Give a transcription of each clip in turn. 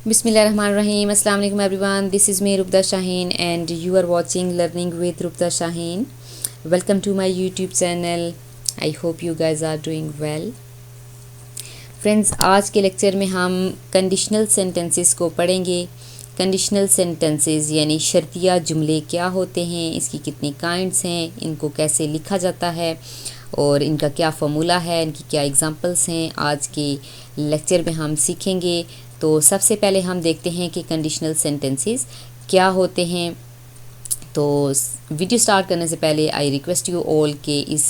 Bismillahirrahmanirrahim. Assalamu alaikum everyone. This is me Rupda Shaheen and you are watching Learning with Rupda Shaheen. Welcome to my YouTube channel. I hope you guys are doing well. Friends, आज के lecture में हम conditional sentences को पढ़ेंगे। Conditional sentences यानी शर्तिया जुमले क्या होते हैं, इसकी कितनी काइंड्स हैं, इनको कैसे लिखा जाता है और इनका क्या फार्मूला है, इनकी क्या एग्जांपल्स हैं, आज के लेक्चर में हम सीखेंगे। तो सबसे पहले हम देखते हैं कि कंडीशनल सेंटेंसेस क्या होते हैं। तो वीडियो स्टार्ट करने से पहले आई रिक्वेस्ट यू ऑल के इस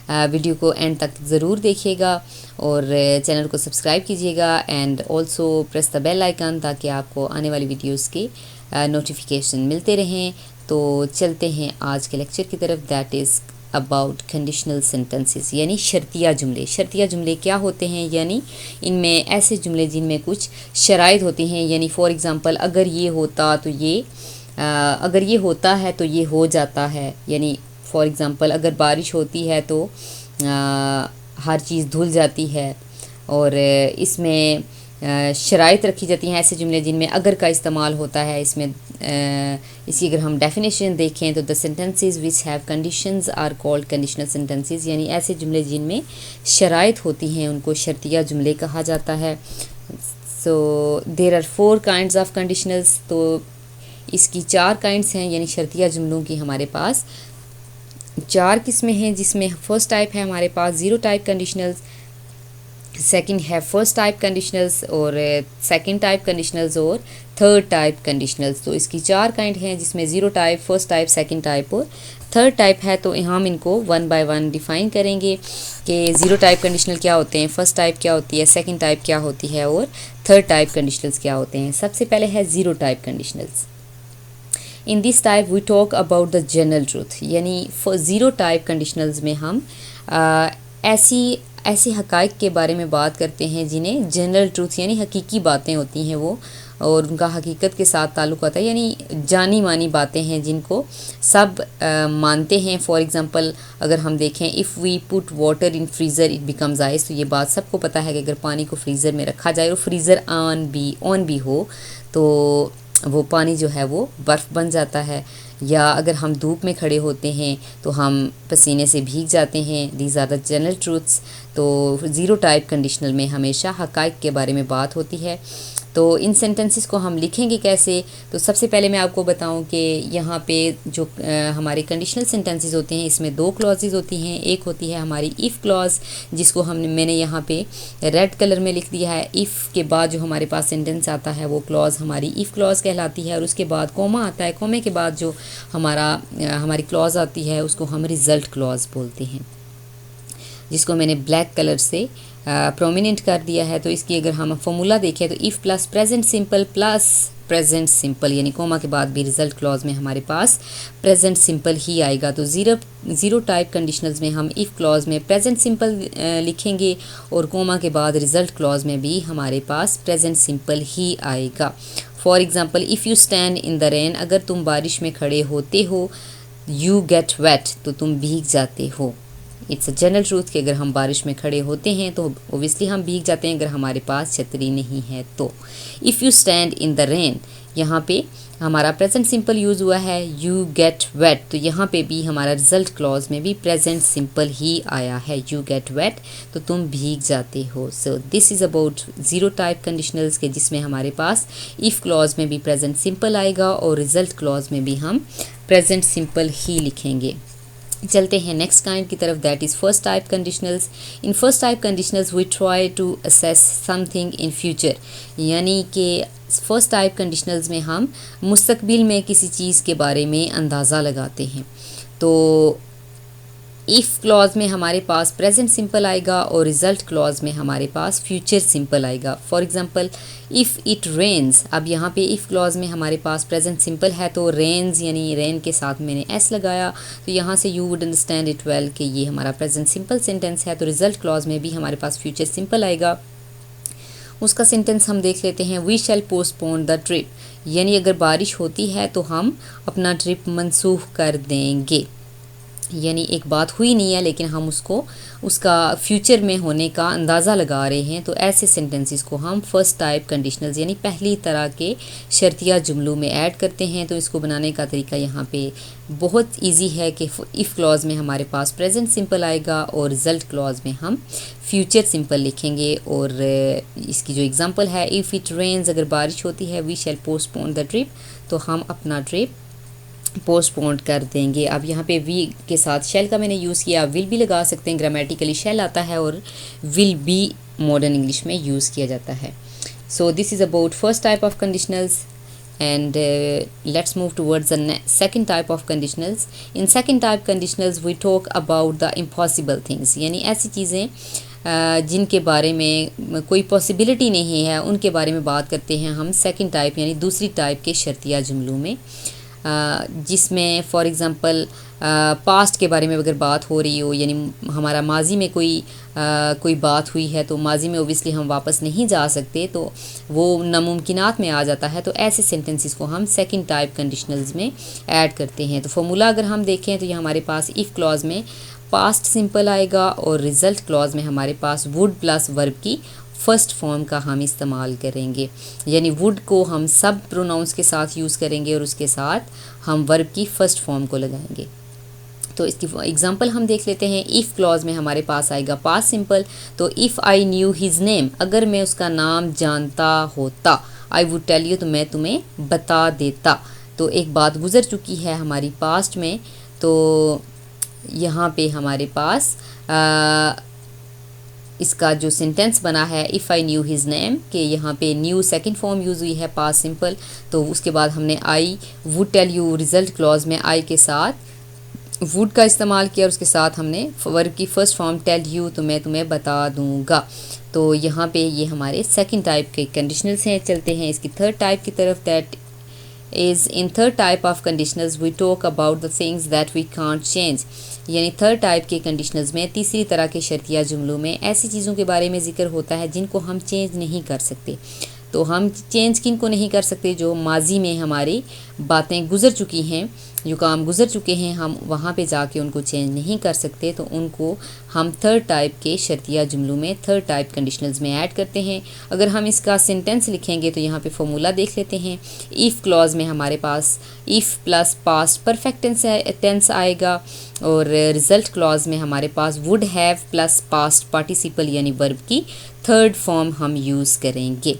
वीडियो को एंड तक ज़रूर देखिएगा और चैनल को सब्सक्राइब कीजिएगा and also press the bell icon ताकि आपको आने वाली वीडियोस के नोटिफिकेशन मिलते रहें। तो चलते हैं आज के लेक्चर की तरफ, that is about conditional sentences यानी शर्तिया जुमले। शर्तिया जुमले क्या होते हैं, यानी इनमें ऐसे जुमले जिनमें कुछ शराइत होती हैं, यानी फॉर एग्ज़ाम्पल अगर ये होता तो ये अगर ये होता है तो ये हो जाता है। यानी फॉर एग्ज़ाम्पल अगर बारिश होती है तो हर चीज़ धुल जाती है। और इसमें शराइत रखी जाती हैं, ऐसे जुमले जिनमें अगर का इस्तेमाल होता है। इसमें इसकी अगर हम डेफिनेशन देखें तो the sentences which have conditions are called conditional sentences, यानी ऐसे जुमले जिनमें शराइत होती हैं उनको शर्तिया जुमले कहा जाता है। So there are 4 kinds of conditionals. तो इसकी 4 काइंड्स हैं, यानी शर्तिया जुमलों की हमारे पास 4 किस्में हैं, जिसमें फर्स्ट टाइप है हमारे पास ज़ीरो टाइप कंडीशनल्स, सेकंड है फर्स्ट टाइप कंडीशनल्स और सेकंड टाइप कंडीशनल्स और थर्ड टाइप कंडीशनल्स। तो इसकी 4 काइंड हैं, जिसमें zero type, first type, second type और थर्ड टाइप है। तो हम इनको वन बाय वन डिफ़ाइन करेंगे कि ज़ीरो टाइप कंडीशनल क्या होते हैं, फर्स्ट टाइप क्या होती है, सेकंड टाइप क्या होती है और थर्ड टाइप कंडीशनल्स क्या होते हैं। सबसे पहले है zero type conditionals. In this type we talk about the general truth, यानी ज़ीरो टाइप कंडीशनल्स में हम ऐसी हक़ाइक़ के बारे में बात करते हैं जिन्हें जनरल ट्रूथ यानी हकीकी बातें होती हैं वो, और उनका हकीकत के साथ ताल्लुक़ होता है, यानी जानी मानी बातें हैं जिनको सब मानते हैं। फॉर एग्ज़ाम्पल अगर हम देखें, if we put water in freezer it becomes ice, तो ये बात सबको पता है कि अगर पानी को फ्रीज़र में रखा जाए और फ्रीज़र ऑन भी हो तो वो पानी जो है वो बर्फ़ बन जाता है। या अगर हम धूप में खड़े होते हैं तो हम पसीने से भीग जाते हैं। These are the general truths. तो ज़ीरो टाइप कंडीशनल में हमेशा हक़ाइक़ के बारे में बात होती है। तो इन सेंटेंसेस को हम लिखेंगे कैसे, तो सबसे पहले मैं आपको बताऊं कि यहाँ पे जो हमारे कंडीशनल सेंटेंसेस होते हैं इसमें 2 क्लॉजेज़ होती हैं। एक होती है हमारी इफ़ क्लॉज, जिसको मैंने यहाँ पे रेड कलर में लिख दिया है। इफ़ के बाद जो हमारे पास सेंटेंस आता है वो क्लॉज हमारी इफ़ क्लॉज कहलाती है, और उसके बाद कोमा आता है। कोमे के बाद जो हमारी क्लॉज आती है उसको हम रिज़ल्ट क्लॉज बोलते हैं, जिसको मैंने ब्लैक कलर से प्रोमिनेंट कर दिया है। तो इसकी अगर हम फार्मूला देखें तो if plus present simple plus present simple, यानी कोमा के बाद भी रिज़ल्ट क्लॉज में हमारे पास प्रेजेंट सिंपल ही आएगा। तो ज़ीरो टाइप कंडीशनल्स में हम इफ़ क्लॉज में प्रेजेंट सिंपल लिखेंगे और कोमा के बाद रिज़ल्ट क्लॉज में भी हमारे पास प्रेजेंट सिंपल ही आएगा। For example, if you stand in the rain, अगर तुम बारिश में खड़े होते हो, यू गेट वेट, तो तुम भीग जाते हो। इट्स अ जनरल ट्रूथ कि अगर हम बारिश में खड़े होते हैं तो ओबियसली हम भीग जाते हैं अगर हमारे पास छतरी नहीं है तो। If you stand in the rain, यहाँ पे हमारा प्रेजेंट सिंपल यूज़ हुआ है, यू गेट वेट, तो यहाँ पे भी हमारा रिजल्ट क्लॉज में भी प्रेजेंट सिंपल ही आया है, यू गेट वेट, तो तुम भीग जाते हो। So this is about zero type conditionals के, जिसमें हमारे पास इफ़ क्लॉज में भी प्रेजेंट सिंपल आएगा और रिजल्ट क्लॉज में भी हम प्रेजेंट सिंपल ही लिखेंगे। चलते हैं नेक्स्ट काइंड की तरफ, that is first type conditionals. In first type conditionals we try to assess something in future, यानी कि फर्स्ट टाइप कंडीशनल्स में हम मुस्तकबिल में किसी चीज़ के बारे में अंदाज़ा लगाते हैं। तो इफ़ क्लॉज में हमारे पास प्रेजेंट सिंपल आएगा और रिज़ल्ट क्लॉज में हमारे पास फ्यूचर सिंपल आएगा। For example, if it rains, अब यहाँ पे इफ़ क्लॉज में हमारे पास प्रेजेंट सिंपल है तो रेन्स यानी रेन के साथ मैंने एस लगाया, तो यहाँ से you would understand it well कि ये हमारा प्रेजेंट सिंपल सेंटेंस है। तो रिज़ल्ट क्लॉज में भी हमारे पास फ्यूचर सिंपल आएगा। उसका सेंटेंस हम देख लेते हैं, we shall postpone the trip, यानी अगर बारिश होती है तो हम अपना ट्रिप मनसूख कर देंगे। यानी एक बात हुई नहीं है लेकिन हम उसको उसका फ्यूचर में होने का अंदाज़ा लगा रहे हैं, तो ऐसे सेंटेंसेस को हम फर्स्ट टाइप कंडीशनल्स यानी पहली तरह के शर्तिया जुमलों में ऐड करते हैं। तो इसको बनाने का तरीका यहाँ पे बहुत इजी है कि इफ़ क्लॉज में हमारे पास प्रेजेंट सिंपल आएगा और रिज़ल्ट क्लॉज में हम फ्यूचर सिंपल लिखेंगे। और इसकी जो एग्ज़ाम्पल है, इफ़ इट रेन्स, अगर बारिश होती है, we shall postpone the trip, तो हम अपना ट्रिप पोस्टपोन कर देंगे। अब यहाँ पे वी के साथ शेल का मैंने यूज़ किया, विल भी लगा सकते हैं, ग्रामेटिकली शेल आता है और विल भी मॉडर्न इंग्लिश में यूज़ किया जाता है। So this is about first type of conditionals and let's move towards the second type of conditionals. In second type conditionals we talk about the impossible things, यानी ऐसी चीज़ें जिनके बारे में कोई पॉसिबिलिटी नहीं है, उनके बारे में बात करते हैं हम सेकंड टाइप यानी दूसरी टाइप के शर्तिया जुमलों में, जिसमें फॉर एग्ज़ाम्पल पास्ट के बारे में अगर बात हो रही हो, यानी हमारा माजी में कोई बात हुई है, तो माजी में ओबियसली हम वापस नहीं जा सकते, तो वो नामुमकिनात में आ जाता है। तो ऐसे सेंटेंसेस को हम सेकंड टाइप कंडीशनल्स में ऐड करते हैं। तो फॉर्मूला अगर हम देखें तो ये हमारे पास इफ़ क्लॉज में पास्ट सिंपल आएगा और रिज़ल्ट क्लॉज में हमारे पास वुड प्लस वर्ब की फ़र्स्ट फॉर्म का हम इस्तेमाल करेंगे, यानी वुड को हम सब प्रोनाउंस के साथ यूज़ करेंगे और उसके साथ हम वर्ब की फ़र्स्ट फॉर्म को लगाएंगे। तो इसकी एग्जांपल हम देख लेते हैं। इफ़ क्लॉज में हमारे पास आएगा पास्ट सिंपल, तो if I knew his name, अगर मैं उसका नाम जानता होता, आई वुड टेल यू, तो मैं तुम्हें बता देता। तो एक बात गुजर चुकी है हमारी पास्ट में, तो यहाँ पे हमारे पास इसका जो सेंटेंस बना है if I knew his name, के यहाँ पे न्यू सेकंड फॉर्म यूज़ हुई है पास्ट सिंपल, तो उसके बाद हमने I would tell you result clause में आई के साथ वुड का इस्तेमाल किया और उसके साथ हमने वर्ब की फ़र्स्ट फॉर्म टेल यू, तो मैं तुम्हें बता दूंगा। तो यहाँ पे ये हमारे सेकंड टाइप के कंडीशनल्स हैं। चलते हैं इसकी थर्ड टाइप की तरफ। That is in third type of conditionals we talk about the things that we can't change, यानी थर्ड टाइप के कंडीशनल्स में तीसरी तरह के शर्तिया जुमलों में ऐसी चीज़ों के बारे में ज़िक्र होता है जिनको हम चेंज नहीं कर सकते। तो हम चेंज किन को नहीं कर सकते? जो माजी में हमारी बातें गुजर चुकी हैं, जो काम गुजर चुके हैं, हम वहाँ पे जाके उनको चेंज नहीं कर सकते, तो उनको हम थर्ड टाइप के शर्तिया जुमलों में थर्ड टाइप कंडीशनल्स में ऐड करते हैं। अगर हम इसका सेंटेंस लिखेंगे तो यहाँ पे फॉर्मूला देख लेते हैं। इफ़ क्लॉज में हमारे पास if plus past perfect tense आएगा और रिज़ल्ट क्लॉज में हमारे पास would have plus past participle यानी वर्ब की थर्ड फॉर्म हम यूज़ करेंगे।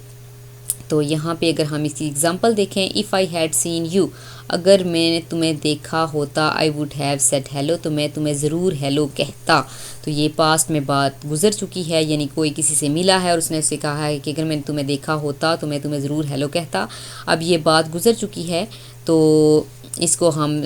तो यहाँ पे अगर हम इसकी एग्जांपल देखें, if I had seen you, अगर मैंने तुम्हें देखा होता, I would have said hello, तो मैं तुम्हें ज़रूर हेलो कहता। तो ये पास्ट में बात गुजर चुकी है, यानी कोई किसी से मिला है और उसने उससे कहा है कि अगर मैंने तुम्हें देखा होता तो मैं तुम्हें ज़रूर हेलो कहता। अब ये बात गुजर चुकी है, तो इसको हम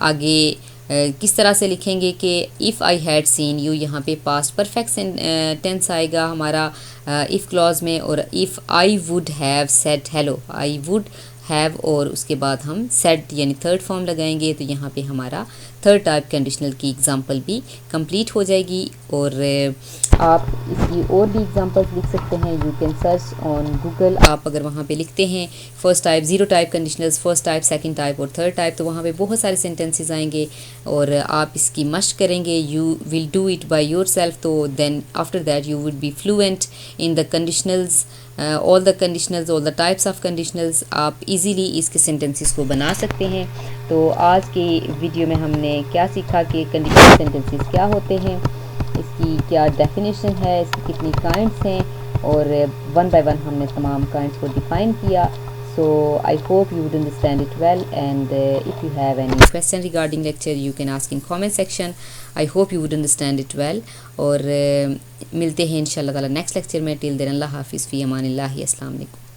आगे किस तरह से लिखेंगे कि if I had seen you, यहाँ पे पास्ट परफेक्ट टेंस आएगा हमारा इफ़ क्लॉज में, और if I would have said hello, I would have और उसके बाद हम सेड यानी थर्ड फॉर्म लगाएंगे, तो यहाँ पे हमारा थर्ड टाइप कंडीशनल की एग्जांपल भी कंप्लीट हो जाएगी। और आप इसकी और भी एग्जांपल्स लिख सकते हैं, you can search on Google. आप अगर वहाँ पे लिखते हैं first type, zero type conditionals, first type, second type और थर्ड टाइप, तो वहाँ पे बहुत सारे सेंटेंसेस आएंगे और आप इसकी मश्क करेंगे। You will do it by yourself, तो then after that you would be fluent in the conditionals, all the conditionals, all the types of conditionals. आप इजीली इसके सेंटेंसेस को बना सकते हैं। तो आज के वीडियो में हमने क्या सीखा कि कंडीशनल सेंटेंसेस क्या होते हैं, इसकी क्या डेफिनेशन है, इसकी कितनी काइंड्स हैं, और वन बाय वन हमने तमाम काइंड्स को डिफाइन किया। So I hope you would understand it well, and if you have any question regarding lecture you can ask in comment section. I hope you would understand it well, और मिलते हैं इंशाल्लाह ताला next lecture में। Till then अल्लाह हाफिज़ फ़ी अमानिल्लाह, अस्सलाम वालेकुम।